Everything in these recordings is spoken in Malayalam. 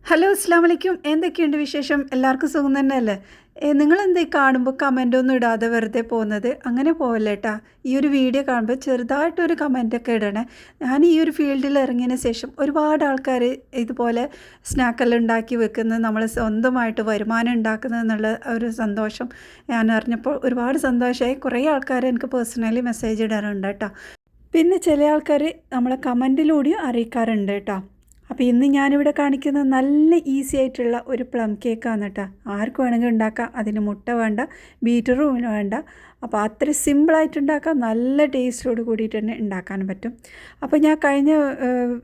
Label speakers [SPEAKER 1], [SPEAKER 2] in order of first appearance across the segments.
[SPEAKER 1] ഹലോ അസ്സാം വലൈക്കും. എന്തൊക്കെയുണ്ട് വിശേഷം? എല്ലാവർക്കും സുഖം തന്നെയല്ലേ? നിങ്ങളെന്താ ഈ കാണുമ്പോൾ കമൻ്റൊന്നും ഇടാതെ വെറുതെ പോകുന്നത്? അങ്ങനെ പോവല്ലേ കേട്ടാ. ഈ ഒരു വീഡിയോ കാണുമ്പോൾ ചെറുതായിട്ടൊരു കമൻ്റൊക്കെ ഇടണേ. ഞാൻ ഈ ഒരു ഫീൽഡിൽ ഇറങ്ങിയതിന് ശേഷം ഒരുപാട് ആൾക്കാർ ഇതുപോലെ സ്നാക്കെല്ലാം ഉണ്ടാക്കി വെക്കുന്നത്, നമ്മൾ സ്വന്തമായിട്ട് വരുമാനം ഉണ്ടാക്കുന്നത് എന്നുള്ള ഒരു സന്തോഷം ഞാൻ അറിഞ്ഞപ്പോൾ ഒരുപാട് സന്തോഷമായി. കുറേ ആൾക്കാർ എനിക്ക് പേഴ്സണലി മെസ്സേജ് ഇടാറുണ്ട് കേട്ടോ. പിന്നെ ചില ആൾക്കാർ നമ്മളെ കമൻറ്റിലൂടെയും അറിയിക്കാറുണ്ട് കേട്ടോ. അപ്പോൾ ഇന്ന് ഞാനിവിടെ കാണിക്കുന്നത് നല്ല ഈസി ആയിട്ടുള്ള ഒരു പ്ലം കേക്കാണ് കേട്ടോ. ആർക്ക് വേണമെങ്കിൽ ഉണ്ടാക്കാം. അതിന് മുട്ട വേണ്ട, ബീറ്ററും വേണ്ട. അപ്പോൾ അത്ര സിമ്പിളായിട്ട് ഉണ്ടാക്കാം, നല്ല ടേസ്റ്റോട് കൂടിയിട്ട് തന്നെ ഉണ്ടാക്കാൻ പറ്റും. അപ്പോൾ ഞാൻ കഴിഞ്ഞ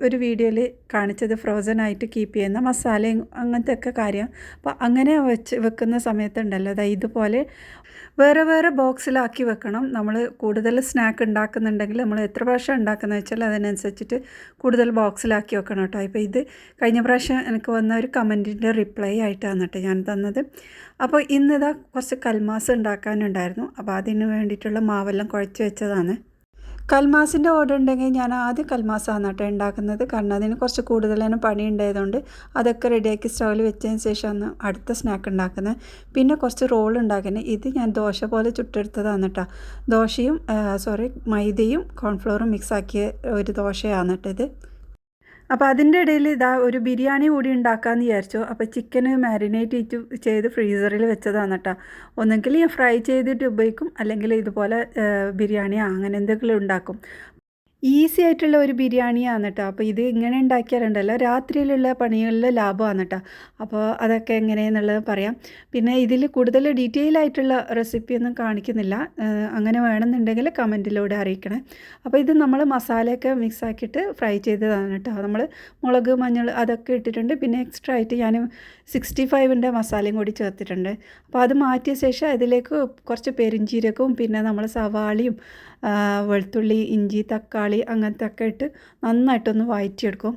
[SPEAKER 1] ഒരു വീഡിയോയിൽ കാണിച്ചത് ഫ്രോസൺ ആയിട്ട് കീപ്പ് ചെയ്യുന്ന മസാലയും അങ്ങനത്തെ ഒക്കെ കാര്യം. അപ്പോൾ അങ്ങനെ വെക്കുന്ന സമയത്തുണ്ടല്ലോ, അതായത് ഇതുപോലെ വേറെ വേറെ ബോക്സിലാക്കി വെക്കണം. നമ്മൾ കൂടുതൽ സ്നാക്ക് ഉണ്ടാക്കുന്നുണ്ടെങ്കിൽ നമ്മൾ എത്ര പ്രാവശ്യം ഉണ്ടാക്കുന്നത് വെച്ചാൽ അതിനനുസരിച്ചിട്ട് കൂടുതൽ ബോക്സിലാക്കി വെക്കണം കേട്ടോ. ഇപ്പോൾ ഇത് കഴിഞ്ഞ പ്രാവശ്യം എനിക്ക് വന്ന ഒരു കമൻറ്റിൻ്റെ റിപ്ലൈ ആയിട്ടാണ് കേട്ടോ ഞാൻ തന്നത്. അപ്പോൾ ഇന്നിതാ കുറച്ച് കൽമാസ് ഉണ്ടാക്കാനുണ്ടായിരുന്നു. അപ്പോൾ അതിന് വേണ്ടിയിട്ടുള്ള മാവെല്ലാം കുഴച്ച് വെച്ചതാണ്. കൽമാസിൻ്റെ ഓർഡർ ഉണ്ടെങ്കിൽ ഞാൻ ആദ്യം കൽമാസാണ് കേട്ടോ ഉണ്ടാക്കുന്നത്. കാരണം അതിന് കുറച്ച് കൂടുതൽ തന്നെ പണി ഉണ്ടായതുകൊണ്ട് അതൊക്കെ റെഡിയാക്കി സ്റ്റൗവിൽ വെച്ചതിന് ശേഷമാണ് അടുത്ത സ്നാക്ക് ഉണ്ടാക്കുന്നത്. പിന്നെ കുറച്ച് റോൾ ഉണ്ടാക്കുന്നത്. ഇത് ഞാൻ ദോശ പോലെ ചുട്ടെടുത്തതാണ് കേട്ടോ. മൈദയും കോൺഫ്ലോറും മിക്സാക്കിയ ഒരു ദോശയാണ് കേട്ടോ ഇത്. അപ്പോൾ അതിൻ്റെ ഇടയിൽ ഇതാ ഒരു ബിരിയാണി കൂടി ഉണ്ടാക്കാമെന്ന് വിചാരിച്ചു. അപ്പോൾ ചിക്കന് മാരിനേറ്റ് ചെയ്ത് ഫ്രീസറിൽ വെച്ചതാണ് കേട്ടോ. ഒന്നെങ്കിൽ ഫ്രൈ ചെയ്തിട്ട് ഉപയോഗിക്കും, അല്ലെങ്കിൽ ഇതുപോലെ ബിരിയാണിയോ അങ്ങനെ എന്തെങ്കിലും ഉണ്ടാക്കും. ഈസി ആയിട്ടുള്ള ഒരു ബിരിയാണിയാണ് കേട്ടോ. അപ്പോൾ ഇത് ഇങ്ങനെ ഉണ്ടാക്കിയാലുണ്ടല്ലോ രാത്രിയിലുള്ള പണികളിൽ ലാഭമാണ് കേട്ടോ. അപ്പോൾ അതൊക്കെ എങ്ങനെയെന്നുള്ളത് പറയാം. പിന്നെ ഇതിൽ കൂടുതൽ ഡീറ്റെയിൽ ആയിട്ടുള്ള റെസിപ്പിയൊന്നും കാണിക്കുന്നില്ല. അങ്ങനെ വേണമെന്നുണ്ടെങ്കിൽ കമൻറ്റിലൂടെ അറിയിക്കണേ. അപ്പോൾ ഇത് നമ്മൾ മസാലയൊക്കെ മിക്സ് ആക്കിയിട്ട് ഫ്രൈ ചെയ്തതാണ് കേട്ടോ. നമ്മൾ മുളക്, മഞ്ഞൾ അതൊക്കെ ഇട്ടിട്ടുണ്ട്. പിന്നെ എക്സ്ട്രാ ആയിട്ട് ഞാൻ 65ൻ്റെ മസാലയും കൂടി ചേർത്തിട്ടുണ്ട്. അപ്പോൾ അത് മാറ്റിയ ശേഷം അതിലേക്ക് കുറച്ച് പെരിഞ്ചീരകവും പിന്നെ നമ്മൾ സവാളയും വെളുത്തുള്ളി, ഇഞ്ചി, തക്കാളി അങ്ങനത്തെ ഒക്കെ ഇട്ട് നന്നായിട്ടൊന്ന് വഴറ്റിയെടുക്കും.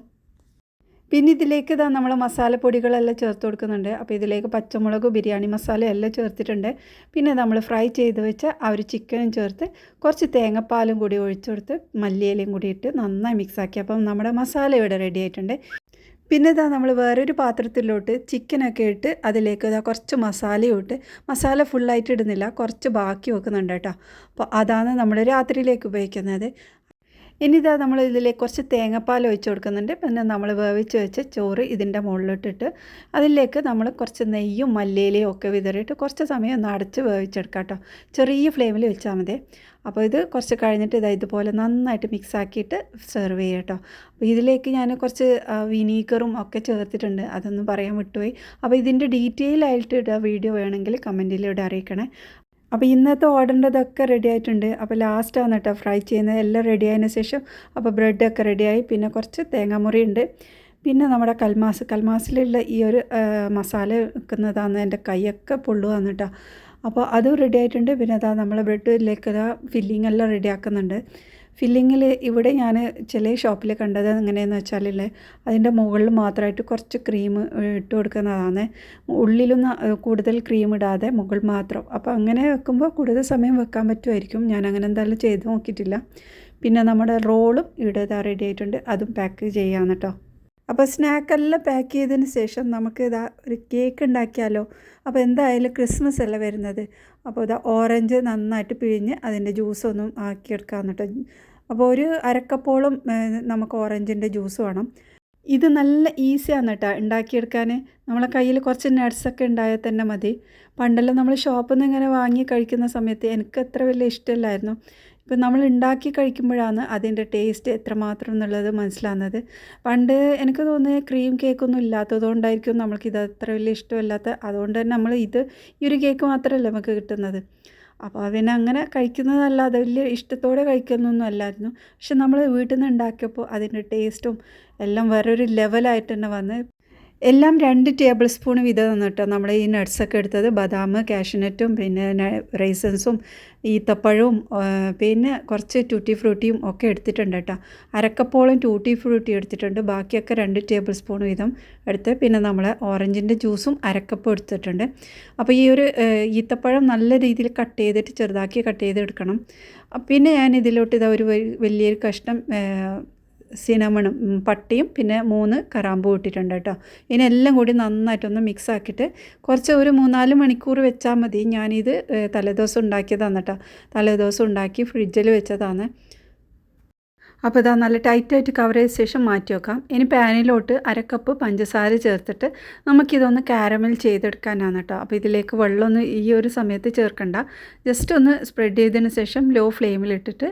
[SPEAKER 1] പിന്നെ ഇതിലേക്ക് ഇതാ നമ്മൾ മസാലപ്പൊടികളെല്ലാം ചേർത്ത് കൊടുക്കുന്നുണ്ട്. അപ്പോൾ ഇതിലേക്ക് പച്ചമുളക്, ബിരിയാണി മസാല എല്ലാം ചേർത്തിട്ടുണ്ട്. പിന്നെ നമ്മൾ ഫ്രൈ ചെയ്ത് വെച്ച ആ ഒരു ചിക്കനും ചേർത്ത് കുറച്ച് തേങ്ങാപ്പാലും കൂടി ഒഴിച്ചു കൊടുത്ത് മല്ലിയിലയും കൂടി ഇട്ട് നന്നായി മിക്സാക്കി. അപ്പം നമ്മുടെ മസാല ഇവിടെ റെഡി ആയിട്ടുണ്ട്. പിന്നെ ഇതാ നമ്മൾ വേറൊരു പാത്രത്തിലോട്ട് ചിക്കനൊക്കെ ഇട്ട് അതിലേക്ക് ഇതാ കുറച്ച് മസാലയും ഇട്ട്, മസാല ഫുള്ളായിട്ട് ഇടുന്നില്ല, കുറച്ച് ബാക്കി വെക്കുന്നുണ്ട് കേട്ടോ. അപ്പോൾ അതാണ് നമ്മൾ രാത്രിയിലേക്ക് ഉപയോഗിക്കുന്നത്. ഇനി ഇതാ നമ്മൾ ഇതിലേക്ക് കുറച്ച് തേങ്ങാപ്പാൽ ഒഴിച്ച് കൊടുക്കുന്നുണ്ട്. പിന്നെ നമ്മൾ വേവിച്ച് വെച്ച ചോറ് ഇതിൻ്റെ മുകളിലിട്ടിട്ട് അതിലേക്ക് നമ്മൾ കുറച്ച് നെയ്യും മല്ലിയിലയും ഒക്കെ വിതറിയിട്ട് കുറച്ച് സമയം ഒന്ന് അടച്ച് വേവിച്ചെടുക്കാം കേട്ടോ. ചെറിയ ഫ്ലെയിമിൽ വെച്ചാൽ മതി. അപ്പോൾ ഇത് കുറച്ച് കഴിഞ്ഞിട്ട് ഇതുപോലെ നന്നായിട്ട് മിക്സ് ആക്കിയിട്ട് സെർവ് ചെയ്യാം കേട്ടോ. അപ്പോൾ ഇതിലേക്ക് ഞാൻ കുറച്ച് വിനീഗറും ഒക്കെ ചേർത്തിട്ടുണ്ട്, അതൊന്നും പറയാൻ വിട്ടുപോയി. അപ്പോൾ ഇതിൻ്റെ ഡീറ്റെയിൽ ആയിട്ട് വീഡിയോ വേണമെങ്കിൽ കമൻറ്റിലൂടെ അറിയിക്കണേ. അപ്പോൾ ഇന്നത്തെ ഓർഡറിൻ്റെതൊക്കെ റെഡി ആയിട്ടുണ്ട്. അപ്പോൾ ലാസ്റ്റാണ് കേട്ടോ ഫ്രൈ ചെയ്യുന്നത്. എല്ലാം റെഡി ആയതിന് ശേഷം അപ്പോൾ ബ്രെഡൊക്കെ റെഡിയായി. പിന്നെ കുറച്ച് തേങ്ങാമുറി ഉണ്ട്. പിന്നെ നമ്മുടെ കൽമാസിലുള്ള ഈ ഒരു മസാല വെക്കുന്നതാണ്. എൻ്റെ കൈയൊക്കെ പൊള്ളുകയാണ് കേട്ടോ. അപ്പോൾ അതും റെഡി ആയിട്ടുണ്ട്. പിന്നെ അതാ നമ്മൾ ബ്രെഡിലേക്ക് ഫില്ലിംഗ് എല്ലാം റെഡിയാക്കുന്നുണ്ട്. ഫില്ലിങ്ങിൽ ഇവിടെ ഞാൻ ചില ഷോപ്പിൽ കണ്ടത് എങ്ങനെയെന്ന് വെച്ചാൽ അതിൻ്റെ മുകളിൽ മാത്രമായിട്ട് കുറച്ച് ക്രീം ഇട്ട് കൊടുക്കുന്നതാണ്. ഉള്ളിലൊന്നും കൂടുതൽ ക്രീം ഇടാതെ മുകൾ മാത്രം. അപ്പോൾ അങ്ങനെ വെക്കുമ്പോൾ കൂടുതൽ സമയം വെക്കാൻ പറ്റുമായിരിക്കും. ഞാൻ അങ്ങനെ എന്തായാലും ചെയ്ത് നോക്കിയിട്ടില്ല. പിന്നെ നമ്മുടെ റോളും ഇവിടെ റെഡി ആയിട്ടുണ്ട്. അതും പാക്ക് ചെയ്യാമെന്ന് കേട്ടോ. അപ്പോൾ സ്നാക്കെല്ലാം പാക്ക് ചെയ്തതിന് ശേഷം നമുക്ക് ഒരു കേക്ക് ഉണ്ടാക്കിയാലോ. അപ്പോൾ എന്തായാലും ക്രിസ്മസ് അല്ല വരുന്നത്. അപ്പോൾ ഓറഞ്ച് നന്നായിട്ട് പിഴിഞ്ഞ് അതിൻ്റെ ജ്യൂസൊന്നും ആക്കിയെടുക്കാം കേട്ടോ. അപ്പോൾ ഒരു അരക്കപ്പോളം നമുക്ക് ഓറഞ്ചിൻ്റെ ജ്യൂസ് വേണം. ഇത് നല്ല ഈസിയാണ് കേട്ടോ ഉണ്ടാക്കിയെടുക്കാൻ. നമ്മളെ കയ്യിൽ കുറച്ച് നട്ട്സൊക്കെ ഉണ്ടായാൽ തന്നെ മതി. പണ്ടെല്ലാം നമ്മൾ ഷോപ്പിൽ നിന്ന് ഇങ്ങനെ വാങ്ങി കഴിക്കുന്ന സമയത്ത് എനിക്ക് അത്ര വലിയ ഇഷ്ടമില്ലായിരുന്നു. ഇപ്പം നമ്മൾ ഉണ്ടാക്കി കഴിക്കുമ്പോഴാണ് അതിൻ്റെ ടേസ്റ്റ് എത്രമാത്രം എന്നുള്ളത് മനസ്സിലാകുന്നത്. പണ്ട് എനിക്ക് തോന്നുന്നത് ക്രീം കേക്കൊന്നും ഇല്ലാത്തതുകൊണ്ടായിരിക്കും നമ്മൾക്കിത് അത്ര വലിയ ഇഷ്ടമില്ലാത്ത. അതുകൊണ്ട് തന്നെ നമ്മൾ ഈ ഒരു കേക്ക് മാത്രമല്ല നമുക്ക് കിട്ടുന്നത്. അപ്പോൾ പിന്നെ അങ്ങനെ കഴിക്കുന്നതല്ലാതെ വലിയ ഇഷ്ടത്തോടെ കഴിക്കുന്നൊന്നും അല്ലായിരുന്നു. പക്ഷെ നമ്മൾ വീട്ടിൽ നിന്ന് ഉണ്ടാക്കിയപ്പോൾ അതിൻ്റെ ടേസ്റ്റും എല്ലാം വേറൊരു ലെവലായിട്ട് തന്നെ വന്ന്. എല്ലാം 2 ടേബിൾ സ്പൂൺ വീതം കേട്ടോ നമ്മൾ ഈ നട്ട്സൊക്കെ എടുത്തത്. ബദാം, കാഷ്യൂനട്ടും പിന്നെ റൈസൻസും ഈത്തപ്പഴവും പിന്നെ കുറച്ച് ടൂട്ടി ഫ്രൂട്ടിയും ഒക്കെ എടുത്തിട്ടുണ്ട് കേട്ടോ. അരക്കപ്പോളം ടൂട്ടി ഫ്രൂട്ടി എടുത്തിട്ടുണ്ട്. ബാക്കിയൊക്കെ 2 ടേബിൾ സ്പൂൺ വീതം എടുത്ത് പിന്നെ നമ്മൾ ഓറഞ്ചിൻ്റെ ജ്യൂസും അരക്കപ്പ് എടുത്തിട്ടുണ്ട്. അപ്പോൾ ഈ ഒരു ഈത്തപ്പഴം നല്ല രീതിയിൽ കട്ട് ചെയ്തിട്ട് ചെറുതാക്കി കട്ട് ചെയ്തെടുക്കണം. പിന്നെ ഞാൻ ഇതിലോട്ട് ഒരു വലിയൊരു കഷ്ണം സിനമണും പട്ടിയും പിന്നെ 3 കറാമ്പൂ ഇട്ടിട്ടുണ്ട് കേട്ടോ. ഇതിനെല്ലാം കൂടി നന്നായിട്ടൊന്ന് മിക്സ് ആക്കിയിട്ട് കുറച്ച് ഒരു 3-4 മണിക്കൂർ വെച്ചാൽ മതി. ഞാനിത് തലേദിവസം ഉണ്ടാക്കിയതാണ് കേട്ടോ. തലേദിവസം ഉണ്ടാക്കി ഫ്രിഡ്ജിൽ വെച്ചതാണ്. അപ്പോൾ ഇതാ നല്ല ടൈറ്റായിട്ട് കവർ ചെയ്ത ശേഷം മാറ്റി വെക്കാം. ഇനി പാനിലോട്ട് 1/2 കപ്പ് പഞ്ചസാര ചേർത്തിട്ട് നമുക്കിതൊന്ന് കാരമൽ ചെയ്തെടുക്കാനാണ് കേട്ടോ. അപ്പോൾ ഇതിലേക്ക് വെള്ളമൊന്നും ഈ ഒരു സമയത്ത് ചേർക്കണ്ട. ജസ്റ്റ് ഒന്ന് സ്പ്രെഡ് ചെയ്തതിന് ശേഷം ലോ ഫ്ലെയിമിലിട്ടിട്ട്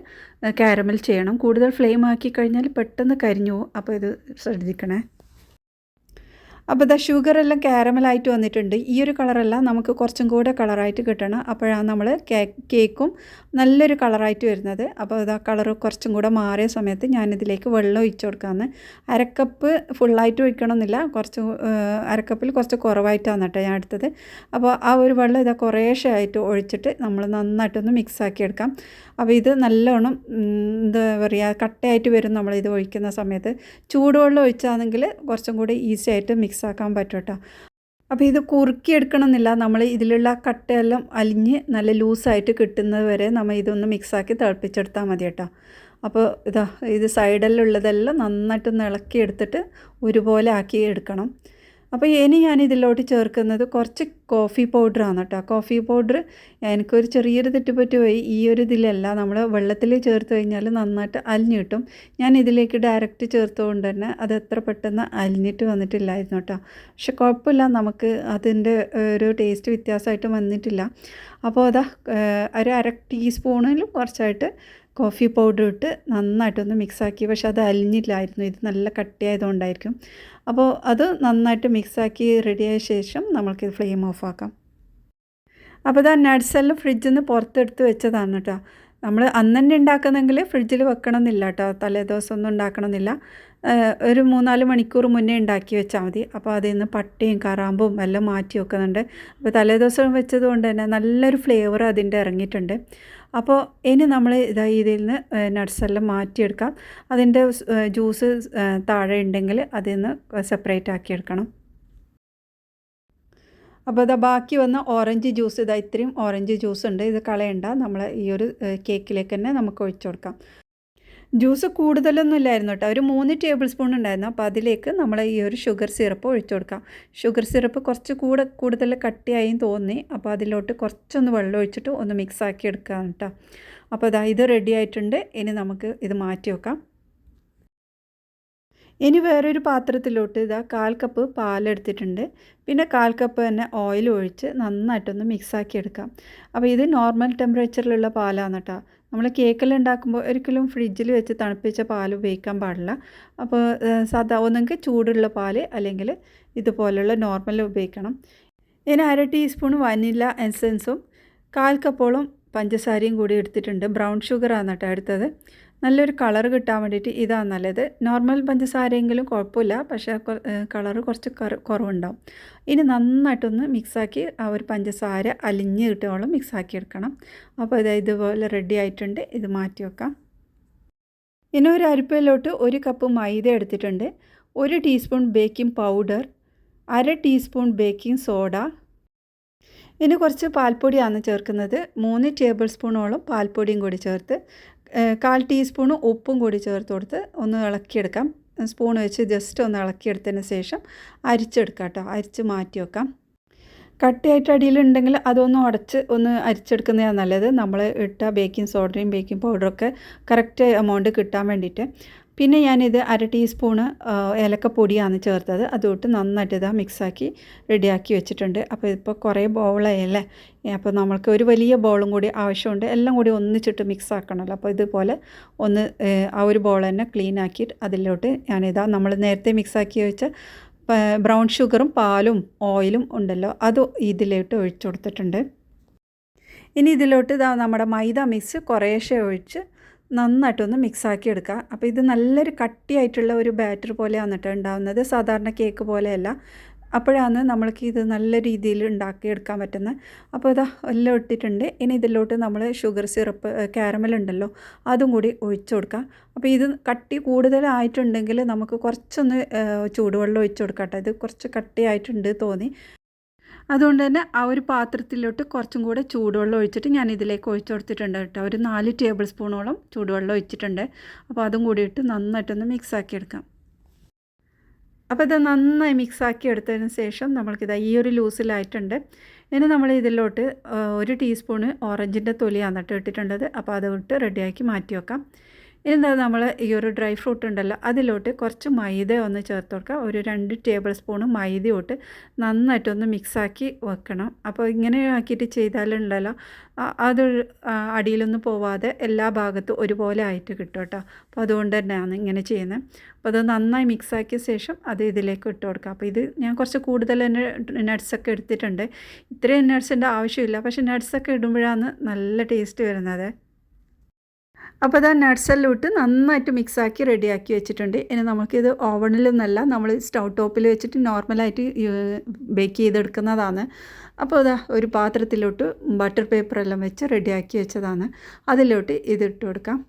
[SPEAKER 1] കാരമൽ ചെയ്യണം. കൂടുതൽ ഫ്ലെയിം ആക്കി കഴിഞ്ഞാൽ പെട്ടെന്ന് കരിഞ്ഞു പോകും. അപ്പോൾ ഇത് ശ്രദ്ധിക്കണേ. അപ്പോൾ ഇതാ ഷുഗറെല്ലാം കാരമലായിട്ട് വന്നിട്ടുണ്ട്. ഈ ഒരു കളറല്ല, നമുക്ക് കുറച്ചും കൂടെ കളറായിട്ട് കിട്ടണം. അപ്പോഴാണ് നമ്മൾ കേക്കും നല്ലൊരു കളറായിട്ട് വരുന്നത്. അപ്പോൾ ഇതാ കളർ കുറച്ചും കൂടെ മാറിയ സമയത്ത് ഞാനിതിലേക്ക് വെള്ളം ഒഴിച്ചു കൊടുക്കാമെന്ന്. 1/2 കപ്പ് ഫുള്ളായിട്ട് ഒഴിക്കണമെന്നില്ല, കുറച്ച് 1/2 കപ്പിൽ കുറച്ച് കുറവായിട്ടാണ് കേട്ടോ ഞാൻ എടുത്തത്. അപ്പോൾ ആ ഒരു വെള്ളം ഇതാ കുറേശ്ശെ ആയിട്ട് ഒഴിച്ചിട്ട് നമ്മൾ നന്നായിട്ടൊന്ന് മിക്സാക്കി എടുക്കാം. അപ്പോൾ ഇത് നല്ലോണം എന്താ പറയുക കട്ടയായിട്ട് വരും നമ്മളിത് ഒഴിക്കുന്ന സമയത്ത്. ചൂടുവെള്ളം ഒഴിച്ചാണെങ്കിൽ കുറച്ചും കൂടി ഈസി ആയിട്ട് മിക്സാക്കാൻ പറ്റും കേട്ടോ. അപ്പോൾ ഇത് കുറുക്കിയെടുക്കണമെന്നില്ല, നമ്മൾ ഇതിലുള്ള കട്ടയെല്ലാം അലിഞ്ഞ് നല്ല ലൂസായിട്ട് കിട്ടുന്നത് വരെ നമ്മൾ ഇതൊന്ന് മിക്സാക്കി തിളപ്പിച്ചെടുത്താൽ മതി കേട്ടോ. അപ്പോൾ ഇതാ ഇത് സൈഡിലുള്ളതെല്ലാം നന്നായിട്ടൊന്ന് ഇളക്കിയെടുത്തിട്ട് ഒരുപോലെ ആക്കി എടുക്കണം. അപ്പോൾ ഇനി ഞാൻ ഇതിലോട്ട് ചേർക്കുന്നത് കുറച്ച് കോഫി പൗഡറാണ് കേട്ടോ. കോഫി പൗഡർ എനിക്കൊരു ചെറിയൊരു തെറ്റുപറ്റി പോയി. ഈ ഒരു ഇതിലല്ല, നമ്മൾ വെള്ളത്തിൽ ചേർത്ത് കഴിഞ്ഞാൽ നന്നായിട്ട് അലിഞ്ഞ് കിട്ടും. ഞാൻ ഇതിലേക്ക് ഡയറക്റ്റ് ചേർത്തുകൊണ്ട് തന്നെ അത് എത്ര പെട്ടെന്ന് അലിഞ്ഞിട്ട് വന്നിട്ടില്ലായിരുന്നു കേട്ടോ. പക്ഷെ കുഴപ്പമില്ല, നമുക്ക് അതിൻ്റെ ഒരു ടേസ്റ്റ് വ്യത്യാസമായിട്ട് വന്നിട്ടില്ല. അപ്പോൾ അതാ ഒരു 1/2 ടീസ്പൂണിലും കുറച്ചായിട്ട് കോഫി പൗഡർ ഇട്ട് നന്നായിട്ടൊന്ന് മിക്സാക്കി. പക്ഷെ അത് അലിഞ്ഞില്ലായിരുന്നു, ഇത് നല്ല കട്ടിയായതുകൊണ്ടായിരിക്കും. അപ്പോൾ അത് നന്നായിട്ട് മിക്സാക്കി റെഡിയായ ശേഷം നമ്മൾക്കിത് ഫ്ലെയിം ഓഫ് ആക്കാം. അപ്പോൾ ഇതാ നട്ട്സെല്ലാം ഫ്രിഡ്ജിൽ നിന്ന് പുറത്തെടുത്ത് വെച്ചതാണ് കേട്ടോ. നമ്മൾ അന്ന് തന്നെ ഉണ്ടാക്കുന്നെങ്കിൽ ഫ്രിഡ്ജിൽ വെക്കണമെന്നില്ല കേട്ടോ, തലേദിവസം ഒന്നും ഉണ്ടാക്കണമെന്നില്ല. ഒരു 3-4 മണിക്കൂർ മുന്നേ ഉണ്ടാക്കി വെച്ചാൽ മതി. അപ്പോൾ അതിൽ നിന്ന് പട്ടയും കറാമ്പും എല്ലാം മാറ്റി വെക്കുന്നുണ്ട്. അപ്പോൾ തലേദിവസം വെച്ചത് കൊണ്ട് തന്നെ നല്ലൊരു ഫ്ലേവർ അതിൻ്റെ ഇറങ്ങിയിട്ടുണ്ട്. അപ്പോൾ ഇനി നമ്മൾ ഇതിൽ നിന്ന് നട്ട്സെല്ലാം മാറ്റിയെടുക്കാം. അതിൻ്റെ ജ്യൂസ് താഴെ ഉണ്ടെങ്കിൽ അതിൽ നിന്ന് സെപ്പറേറ്റ് ആക്കിയെടുക്കണം. അപ്പോൾ ഇതാ ബാക്കി വന്ന ഓറഞ്ച് ജ്യൂസ്, ഇതാ ഇത്രയും ഓറഞ്ച് ജ്യൂസ് ഉണ്ട്, ഇത് കളയണ്ട, നമ്മൾ ഈ ഒരു കേക്കിലേക്ക് തന്നെ നമുക്ക് ഒഴിച്ചു കൊടുക്കാം. ജ്യൂസ് കൂടുതലൊന്നും ഇല്ലായിരുന്നു കേട്ടോ, ഒരു 3 ടേബിൾ സ്പൂൺ ഉണ്ടായിരുന്നു. അപ്പോൾ അതിലേക്ക് നമ്മൾ ഈ ഒരു ഷുഗർ സിറപ്പ് ഒഴിച്ചു കൊടുക്കാം. ഷുഗർ സിറപ്പ് കുറച്ച് കൂടുതൽ കട്ടിയായും തോന്നി. അപ്പോൾ അതിലോട്ട് കുറച്ചൊന്ന് വെള്ളം ഒഴിച്ചിട്ട് ഒന്ന് മിക്സ് ആക്കി എടുക്കാം കേട്ടോ. അപ്പോൾ ഇതാ ഇത് റെഡി ആയിട്ടുണ്ട്. ഇനി നമുക്ക് ഇത് മാറ്റി വെക്കാം. ഇനി വേറൊരു പാത്രത്തിലോട്ട് ഇതാ 1/4 കപ്പ് പാലെടുത്തിട്ടുണ്ട്. പിന്നെ 1/4 കപ്പ് തന്നെ ഓയിൽ ഒഴിച്ച് നന്നായിട്ടൊന്ന് മിക്സാക്കി എടുക്കാം. അപ്പോൾ ഇത് നോർമൽ ടെമ്പറേച്ചറിലുള്ള പാലാണ് കേട്ടോ. നമ്മൾ കേക്കെല്ലാം ഉണ്ടാക്കുമ്പോൾ ഒരിക്കലും ഫ്രിഡ്ജിൽ വെച്ച് തണുപ്പിച്ച പാൽ ഉപയോഗിക്കാൻ പാടില്ല. അപ്പോൾ സാധാ ഒന്നെങ്കിൽ ചൂടുള്ള പാൽ അല്ലെങ്കിൽ ഇതുപോലുള്ള നോർമൽ ഉപയോഗിക്കണം. ഇനി 1/2 ടീസ്പൂൺ വനില എസൻസും 1/4 കപ്പോളം പഞ്ചസാരയും കൂടി എടുത്തിട്ടുണ്ട്. ബ്രൗൺ ഷുഗറാണ് കേട്ടോ എടുത്തത്. നല്ലൊരു കളർ കിട്ടാൻ വേണ്ടിയിട്ട് ഇതാണ് നല്ലത്. നോർമൽ പഞ്ചസാരയെങ്കിലും കുഴപ്പമില്ല, പക്ഷേ കളറ് കുറച്ച് കുറവുണ്ടാവും. ഇനി നന്നായിട്ടൊന്ന് മിക്സാക്കി ആ ഒരു പഞ്ചസാര അലിഞ്ഞ് കിട്ടുവോളം മിക്സാക്കി എടുക്കണം. അപ്പോൾ ഇതുപോലെ റെഡി ആയിട്ടുണ്ട്. ഇത് മാറ്റി വെക്കാം. ഇനി ഒരു അരിപ്പയിലോട്ട് 1 കപ്പ് മൈദ എടുത്തിട്ടുണ്ട്. 1 teaspoon baking powder, 1/2 teaspoon baking soda. ഇനി കുറച്ച് പാൽപ്പൊടിയാണ് ചേർക്കുന്നത്. 3 ടേബിൾ സ്പൂണോളം പാൽപ്പൊടിയും കൂടി ചേർത്ത് 1/4 ടീസ്പൂണ് ഉപ്പും കൂടി ചേർത്ത് കൊടുത്ത് ഒന്ന് ഇളക്കിയെടുക്കാം. സ്പൂൺ വെച്ച് ജസ്റ്റ് ഒന്ന് ഇളക്കിയെടുത്തതിന് ശേഷം അരിച്ചെടുക്കാം കേട്ടോ. അരിച്ച് മാറ്റി വെക്കാം. കട്ടിയായിട്ട് അടിയിലുണ്ടെങ്കിൽ അതൊന്ന് ഉടച്ച് ഒന്ന് അരിച്ചെടുക്കുന്നതാണ് നല്ലത്. നമ്മൾ ഇട്ട ബേക്കിംഗ് സോഡയും ബേക്കിംഗ് പൗഡറൊക്കെ കറക്റ്റ് എമൗണ്ട് കിട്ടാൻ വേണ്ടിയിട്ട്. പിന്നെ ഞാനിത് 1/2 ടീസ്പൂണ് ഏലക്കപ്പൊടിയാണ് ചേർത്തത്. അതുകൊണ്ട് നന്നായിട്ട് ഇതാ മിക്സാക്കി റെഡിയാക്കി വെച്ചിട്ടുണ്ട്. അപ്പോൾ ഇപ്പോൾ കുറേ ബൗളായല്ലേ, അപ്പോൾ നമ്മൾക്ക് ഒരു വലിയ ബൗളും കൂടി ആവശ്യമുണ്ട്. എല്ലാം കൂടി ഒന്നിച്ചിട്ട് മിക്സ് ആക്കണമല്ലോ. അപ്പോൾ ഇതുപോലെ ഒന്ന് ആ ഒരു ബൗൾ തന്നെ ക്ലീൻ ആക്കിയിട്ട് അതിലോട്ട് ഞാനിതാ നമ്മൾ നേരത്തെ മിക്സാക്കി വെച്ച ബ്രൗൺ ഷുഗറും പാലും ഓയിലും ഉണ്ടല്ലോ, അത് ഇതിലോട്ട് ഒഴിച്ചു കൊടുത്തിട്ടുണ്ട്. ഇനി ഇതിലോട്ട് ഇതാ നമ്മുടെ മൈദ മിക്സ് കുറേശ്ശെ ഒഴിച്ച് നന്നായിട്ടൊന്ന് മിക്സാക്കി എടുക്കുക. അപ്പോൾ ഇത് നല്ലൊരു കട്ടിയായിട്ടുള്ള ഒരു ബാറ്റർ പോലെയാണ് കേട്ടോ ഉണ്ടാകുന്നത്, സാധാരണ കേക്ക് പോലെയല്ല. അപ്പോഴാണ് നമ്മൾക്ക് ഇത് നല്ല രീതിയിൽ ഉണ്ടാക്കിയെടുക്കാൻ പറ്റുന്നത്. അപ്പോൾ ഇതാ എല്ലാം ഇട്ടിട്ടുണ്ട്. ഇനി ഇതിലോട്ട് നമ്മൾ ഷുഗർ സിറപ്പ് കാരമൽ ഉണ്ടല്ലോ, അതും കൂടി ഒഴിച്ചു കൊടുക്കാം. അപ്പോൾ ഇത് കട്ടി കൂടുതലായിട്ടുണ്ടെങ്കിൽ നമുക്ക് കുറച്ചൊന്ന് ചൂടുവെള്ളം ഒഴിച്ചു കൊടുക്കാം കേട്ടോ. ഇത് കുറച്ച് കട്ടിയായിട്ടുണ്ട് തോന്നി. അതുകൊണ്ട് തന്നെ ആ ഒരു പാത്രത്തിലോട്ട് കുറച്ചും കൂടെ ചൂടുവെള്ളം ഒഴിച്ചിട്ട് ഞാൻ ഇതിലേക്ക് ഒഴിച്ചു കൊടുത്തിട്ടുണ്ട് കേട്ടോ. ഒരു 4 ടേബിൾ സ്പൂണോളം ചൂടുവെള്ളം ഒഴിച്ചിട്ടുണ്ട്. അപ്പോൾ അതും കൂടിയിട്ട് നന്നായിട്ടൊന്ന് മിക്സാക്കി എടുക്കാം. അപ്പോൾ ഇത് നന്നായി മിക്സാക്കി എടുത്തതിന് ശേഷം നമ്മൾക്കിതാ ഈ ഒരു ലൂസിലായിട്ടുണ്ട്. ഇനി നമ്മൾ ഇതിലോട്ട് 1 ടീസ്പൂണ് ഓറഞ്ചിൻ്റെ തൊലിയാണ് കേട്ടോ ഇട്ടിട്ടുള്ളത്. അപ്പോൾ അതിട്ട് റെഡിയാക്കി മാറ്റി വെക്കാം. എന്താ നമ്മൾ ഈ ഒരു ഡ്രൈ ഫ്രൂട്ട് ഉണ്ടല്ലോ അതിലോട്ട് കുറച്ച് മൈദ ഒന്ന് ചേർത്ത് കൊടുക്കുക. ഒരു 2 ടേബിൾ സ്പൂണ് മൈദ ഇട്ട് നന്നായിട്ടൊന്ന് മിക്സാക്കി വെക്കണം. അപ്പോൾ ഇങ്ങനെ ആക്കിയിട്ട് ചെയ്താലുണ്ടല്ലോ അത് അടിയിലൊന്നും പോവാതെ എല്ലാ ഭാഗത്തും ഒരുപോലെ ആയിട്ട് കിട്ടും കേട്ടോ. അപ്പോൾ അതുകൊണ്ട് തന്നെയാണ് ഇങ്ങനെ ചെയ്യുന്നത്. അപ്പോൾ അത് നന്നായി മിക്സാക്കിയ ശേഷം അത് ഇതിലേക്ക് ഇട്ട് കൊടുക്കുക. അപ്പോൾ ഇത് ഞാൻ കുറച്ച് കൂടുതൽ തന്നെ നട്ട്സൊക്കെ എടുത്തിട്ടുണ്ട്. ഇത്രയും നട്ട്സിൻ്റെ ആവശ്യമില്ല, പക്ഷേ നട്ട്സൊക്കെ ഇടുമ്പോഴാണ് നല്ല ടേസ്റ്റ് വരുന്നത്. അപ്പോൾ അത് നട്ട്സെല്ലാം ഇട്ട് നന്നായിട്ട് മിക്സാക്കി റെഡിയാക്കി വെച്ചിട്ടുണ്ട്. ഇനി നമുക്കിത് ഓവണിലൊന്നല്ല, നമ്മൾ സ്റ്റൗ ടോപ്പിൽ വെച്ചിട്ട് നോർമലായിട്ട് ബേക്ക് ചെയ്തെടുക്കുന്നതാണ്. അപ്പോൾ അതാ ഒരു പാത്രത്തിലോട്ട് ബട്ടർ പേപ്പറെല്ലാം വെച്ച് റെഡിയാക്കി വെച്ചതാണ്. അതിലോട്ട് ഇതിട്ട് കൊടുക്കാം.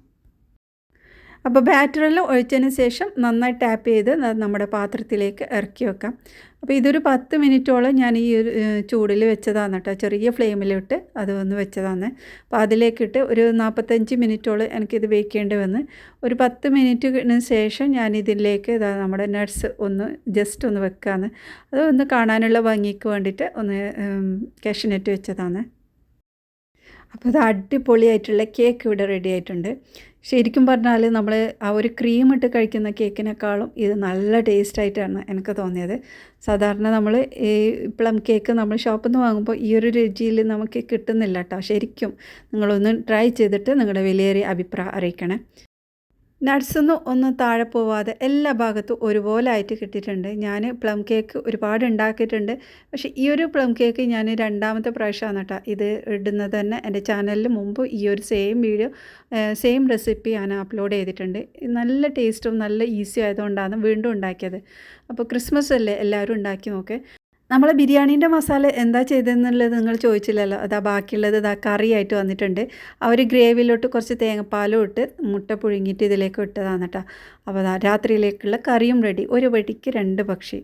[SPEAKER 1] അപ്പോൾ ബാറ്ററെല്ലാം ഒഴിച്ചതിന് ശേഷം നന്നായി ടാപ്പ് ചെയ്ത് നമ്മുടെ പാത്രത്തിലേക്ക് ഇറക്കി വെക്കാം. അപ്പോൾ ഇതൊരു 10 മിനിറ്റോളം ഞാൻ ഈ ഒരു ചൂടിൽ വെച്ചതാണ് കേട്ടോ. ചെറിയ ഫ്ലെയിമിലിട്ട് അത് ഒന്ന് വെച്ചതാണ്. അപ്പോൾ അതിലേക്കിട്ട് ഒരു 45 മിനിറ്റോളം എനിക്കിത് ബേക്ക് ചെയ്യേണ്ടി വന്ന്. ഒരു 10 മിനിറ്റിന് ശേഷം ഞാൻ ഇതിലേക്ക് നമ്മുടെ നട്ട്സ് ഒന്ന് ജസ്റ്റ് ഒന്ന് വെക്കാമെന്ന്. അത് ഒന്ന് കാണാനുള്ള ഭംഗിക്ക് വേണ്ടിയിട്ട് ഒന്ന് കാഷ്യൂനട്ട് വെച്ചതാണ്. അപ്പോൾ അത് അടിപൊളിയായിട്ടുള്ള കേക്ക് ഇവിടെ റെഡി ആയിട്ടുണ്ട്. ശരിക്കും പറഞ്ഞാൽ നമ്മൾ ആ ഒരു ക്രീം ഇട്ട് കഴിക്കുന്ന കേക്കിനേക്കാളും ഇത് നല്ല ടേസ്റ്റായിട്ടാണ് എനിക്ക് തോന്നിയത്. സാധാരണ നമ്മൾ ഈ പ്ലം കേക്ക് നമ്മൾ ഷോപ്പിൽ നിന്ന് വാങ്ങുമ്പോൾ ഈ ഒരു രുചിയിൽ നമുക്ക് കിട്ടുന്നില്ല കേട്ടോ. ശരിക്കും നിങ്ങളൊന്ന് ട്രൈ ചെയ്തിട്ട് നിങ്ങളുടെ വിലയേറിയ അഭിപ്രായം അറിയിക്കണേ. നട്ട്സൊന്നും ഒന്നും താഴെ പോവാതെ എല്ലാ ഭാഗത്തും ഒരുപോലെ ആയിട്ട് കിട്ടിയിട്ടുണ്ട്. ഞാൻ പ്ലം കേക്ക് ഒരുപാട് ഉണ്ടാക്കിയിട്ടുണ്ട്. പക്ഷേ ഈ ഒരു പ്ലം കേക്ക് ഞാൻ 2ാമത്തെ പ്രാവശ്യമാണ് കേട്ടോ ഇത് ഇടുന്നത് തന്നെ. എൻ്റെ ചാനലിൽ മുമ്പ് ഈ ഒരു സെയിം റെസിപ്പി ഞാൻ അപ്ലോഡ് ചെയ്തിട്ടുണ്ട്. നല്ല ടേസ്റ്റും നല്ല ഈസി ആയതുകൊണ്ടാണ് വീണ്ടും ഉണ്ടാക്കിയത്. അപ്പോൾ ക്രിസ്മസ് അല്ലേ, എല്ലാവരും ഉണ്ടാക്കി നോക്കേ. നമ്മൾ ബിരിയാണീൻ്റെ മസാല എന്താ ചെയ്തതെന്നുള്ളത് നിങ്ങൾ ചോദിച്ചില്ലല്ലോ. അതാ ബാക്കിയുള്ളത് ഇതാ കറിയായിട്ട് വന്നിട്ടുണ്ട്. ആ ഒരു ഗ്രേവിയിലോട്ട് കുറച്ച് തേങ്ങാപ്പാലും ഇട്ട് മുട്ട പുഴുങ്ങിയിട്ട് ഇതിലേക്ക് ഇട്ടതാണ് കേട്ടോ. അപ്പോൾ രാത്രിയിലേക്കുള്ള കറിയും റെഡി. ഒരു വെടിക്ക് 2 പക്ഷി.